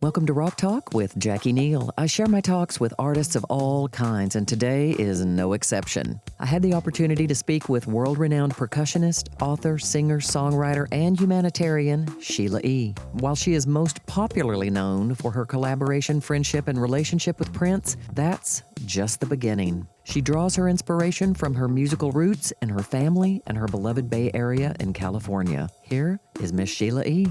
Welcome to Rock Talk with Jacqui Neal. I share my talks with artists of all kinds, and today is no exception. I had the opportunity to speak with world-renowned percussionist, author, singer, songwriter, and humanitarian Sheila E. While she is most popularly known for her collaboration, friendship, and relationship with Prince, that's just the beginning. She draws her inspiration from her musical roots and her family and her beloved Bay Area in California. Here is Miss Sheila E.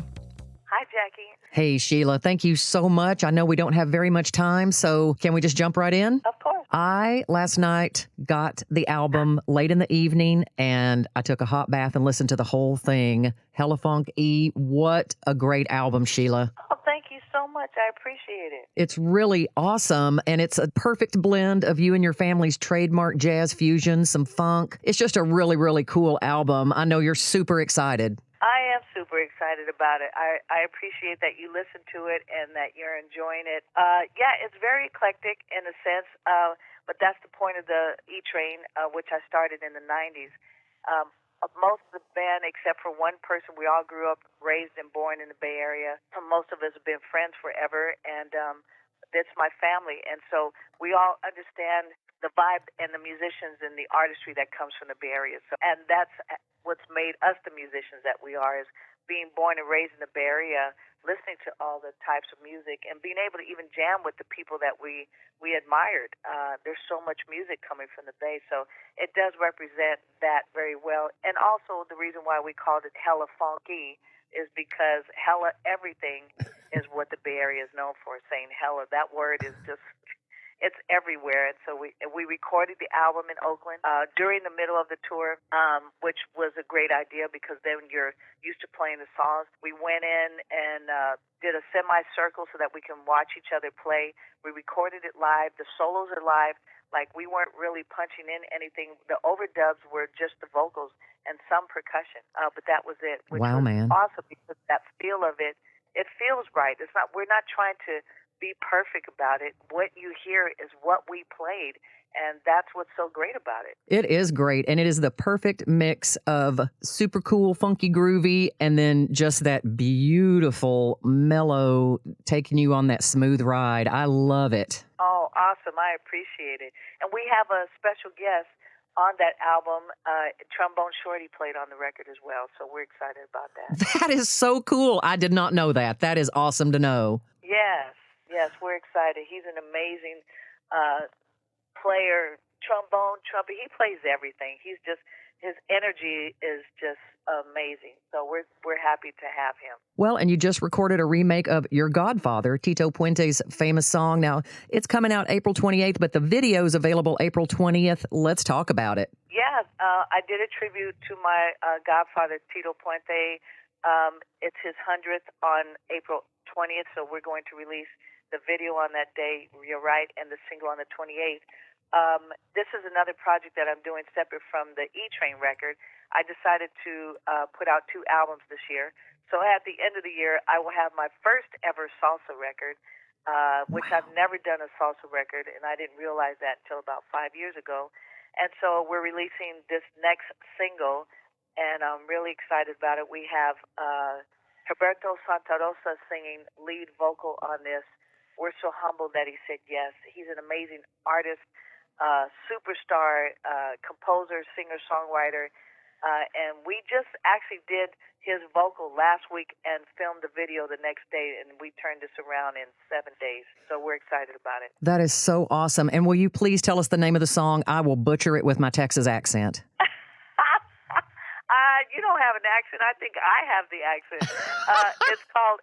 Hi, Jacqui. Hey, Sheila, thank you so much. I know we don't have very much time, so can we just jump right in? Of course. I, last night, got the album late in the evening, and I took a hot bath and listened to the whole thing. Hella Funk E, what a great album, Sheila. Oh, thank you so much. I appreciate it. It's really awesome, and it's a perfect blend of you and your family's trademark jazz fusion, some funk. It's just a really, really cool album. I know you're super excited. I am super excited about it. I appreciate that you listen to it and that you're enjoying it. Yeah, it's very eclectic in a sense, but that's the point of the E-Train, which I started in the 90s. Most of the band, except for one person, we all grew up, raised and born in the Bay Area. Most of us have been friends forever, and that's my family. And so we all understand the vibe and the musicians and the artistry that comes from the Bay Area. So, and that's what's made us the musicians that we are, is being born and raised in the Bay Area, listening to all the types of music and being able to even jam with the people that we admired. There's so much music coming from the Bay, so it does represent that very well. And also the reason why we called it Hella Funky is because hella everything is what the Bay Area is known for, saying hella. That word is just... it's everywhere. And so we recorded the album in Oakland during the middle of the tour, which was a great idea because then you're used to playing the songs. We went in and did a semicircle so that we can watch each other play. We recorded it live. The solos are live. Like, we weren't really punching in anything. The overdubs were just the vocals and some percussion, but that was it, which Wow, was man. awesome because that feel of it, it feels right. We're not trying to be perfect about it. What you hear is what we played, and that's what's so great about it. It is great, and it is the perfect mix of super cool, funky, groovy, and then just that beautiful, mellow, taking you on that smooth ride. I love it. Oh, awesome. I appreciate it. And we have a special guest on that album. Trombone Shorty played on the record as well, so we're excited about that. That is so cool. I did not know that. That is awesome to know. Yes, we're excited. He's an amazing player, trombone, trumpet. He plays everything. His energy is just amazing. So we're happy to have him. Well, and you just recorded a remake of Your Godfather, Tito Puente's famous song. Now, it's coming out April 28th, but the video is available April 20th. Let's talk about it. Yeah, I did a tribute to my godfather, Tito Puente. It's his 100th on April 20th, so we're going to release the video on that day, you're right, and the single on the 28th. This is another project that I'm doing separate from the E-Train record. I decided to put out 2 albums this year. So at the end of the year, I will have my first ever salsa record, which I've never done a salsa record, and I didn't realize that until about 5 years ago. And so we're releasing this next single, and I'm really excited about it. We have Roberto Santa Rosa singing lead vocal on this. We're so humbled that he said yes. He's an amazing artist, superstar, composer, singer, songwriter, and we just actually did his vocal last week and filmed the video the next day, and we turned this around in 7 days. So we're excited about it. That is so awesome. And will you please tell us the name of the song? I will butcher it with my Texas accent. You don't have an accent. I think I have the accent. It's called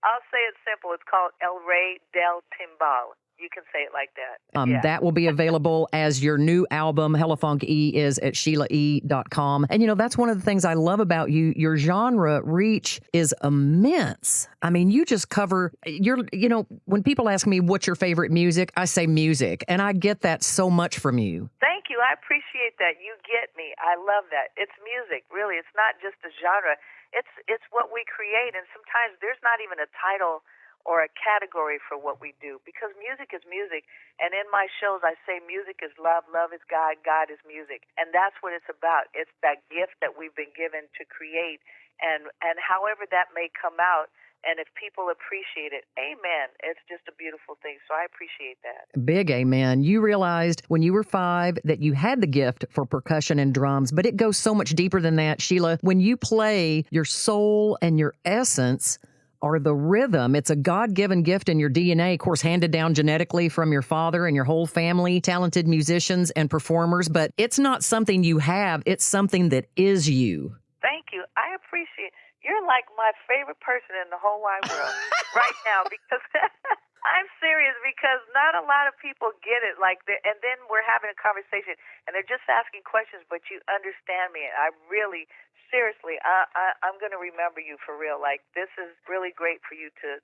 I'll say it simple. It's called El Rey del Timbal. You can say it like that. Yeah. That will be available as your new album, Hella Funk E, is at SheilaE.com. And, that's one of the things I love about you. Your genre reach is immense. I mean, you just cover when people ask me what's your favorite music, I say music. And I get that so much from you. Thank you. I appreciate that. You get me. I love that. It's music, really. It's not just a genre. It's what we create. And sometimes there's not even a title or a category for what we do, because music is music. And in my shows, I say music is love, love is God, God is music. And that's what it's about. It's that gift that we've been given to create. And however that may come out, And if people appreciate it, amen. It's just a beautiful thing. So I appreciate that. Big amen. You realized when you were 5 that you had the gift for percussion and drums, but it goes so much deeper than that, Sheila. When you play, your soul and your essence are the rhythm. It's a God-given gift in your DNA, of course, handed down genetically from your father and your whole family, talented musicians and performers, but it's not something you have. It's something that is you. Thank you. I appreciate it. You're like my favorite person in the whole wide world right now because I'm serious because not a lot of people get it and then we're having a conversation and they're just asking questions, but you understand me. I really, seriously, I'm going to remember you for real. Like, this is really great for you to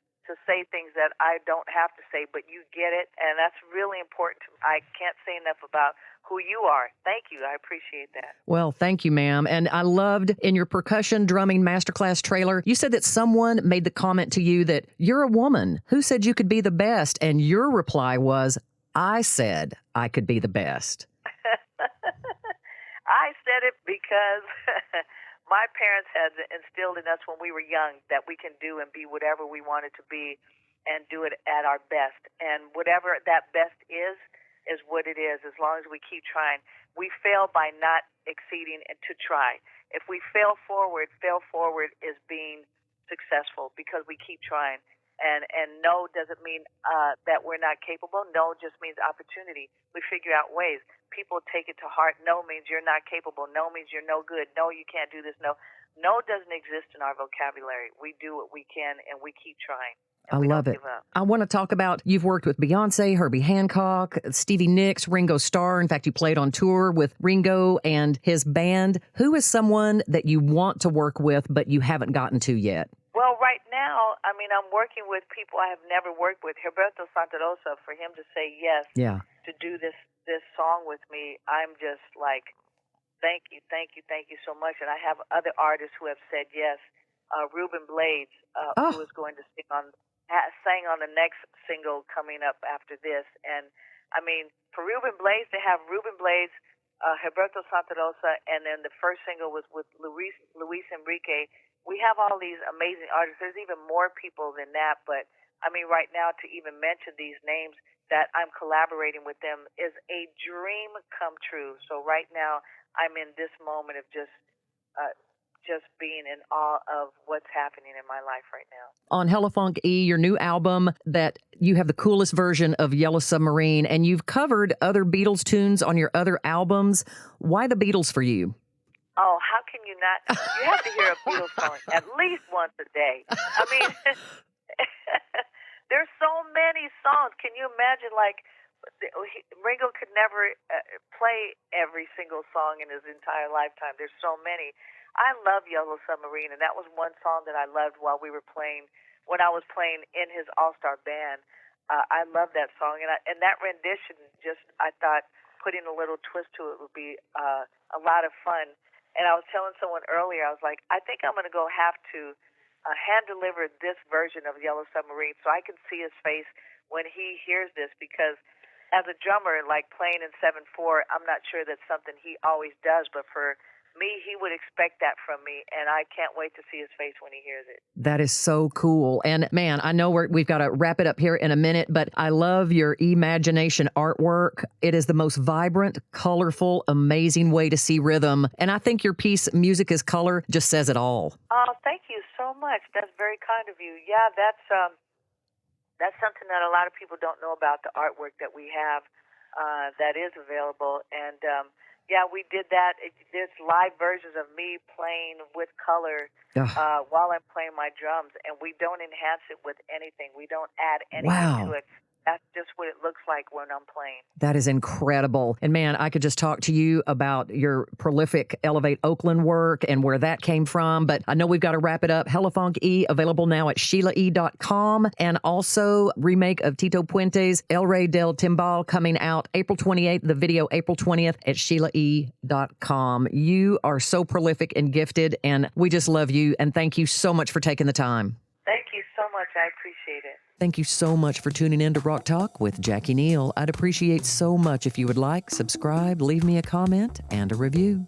say things that I don't have to say, but you get it, and that's really important to me. I can't say enough about who you are. Thank you. I appreciate that. Well, thank you, ma'am. And I loved in your percussion drumming masterclass trailer, you said that someone made the comment to you that you're a woman. Who said you could be the best? And your reply was, I said I could be the best. I said it because my parents had instilled in us when we were young that we can do and be whatever we wanted to be and do it at our best. And whatever that best is what it is, as long as we keep trying. We fail by not exceeding and to try. If we fail forward is being successful because we keep trying. And no doesn't mean that we're not capable. No just means opportunity. We figure out ways. People take it to heart. No means you're not capable. No means you're no good. No, you can't do this. No doesn't exist in our vocabulary. We do what we can, and we keep trying. I love it. I want to talk about, you've worked with Beyonce, Herbie Hancock, Stevie Nicks, Ringo Starr. In fact, you played on tour with Ringo and his band. Who is someone that you want to work with but you haven't gotten to yet? Well, right now, I'm working with people I have never worked with. Roberto Santa Rosa, for him to say yes to do this song with me, I'm just like, thank you so much. And I have other artists who have said yes. Ruben Blades, who is going to sang on the next single coming up after this. And, for Ruben Blades, they have Ruben Blades, Roberto Santa Rosa, and then the first single was with Luis Enrique. We have all these amazing artists. There's even more people than that, but right now to even mention these names that I'm collaborating with them is a dream come true. So right now I'm in this moment of just being in awe of what's happening in my life right now. On Hella Funk E, your new album, that you have the coolest version of Yellow Submarine, and you've covered other Beatles tunes on your other albums. Why the Beatles for you? Oh, how can you not? You have to hear a Beatles song at least once a day. There's so many songs. Can you imagine, Ringo could never play every single song in his entire lifetime. There's so many. I love Yellow Submarine, and that was one song that I loved while we were playing, when I was playing in his all-star band. I love that song, and that rendition, I thought putting a little twist to it would be a lot of fun. And I was telling someone earlier, I was like, I think I'm going to have to hand-deliver this version of Yellow Submarine so I can see his face when he hears this, because as a drummer, playing in 7/4, I'm not sure that's something he always does, but for me, he would expect that from me, and I can't wait to see his face when he hears it. That is so cool. And man, I know we've got to wrap it up here in a minute, but I love your imagination artwork. It is the most vibrant, colorful, amazing way to see rhythm. And I think your piece, Music is Color, just says it all. Oh, thank you so much. That's very kind of you. Yeah, that's something that a lot of people don't know about, the artwork that we have that is available. And yeah, we did that. There's live versions of me playing with color while I'm playing my drums, and we don't enhance it with anything. We don't add anything to it. That's just what it looks like when I'm playing. That is incredible. And man, I could just talk to you about your prolific Elevate Oakland work and where that came from. But I know we've got to wrap it up. Hella Funk E, available now at SheilaE.com. And also remake of Tito Puente's El Rey del Timbal coming out April 28th. The video April 20th at SheilaE.com. You are so prolific and gifted, and we just love you. And thank you so much for taking the time. Thank you so much. I appreciate it. Thank you so much for tuning in to Rock Talk with Jacqui Neal. I'd appreciate so much if you would like, subscribe, leave me a comment, and a review.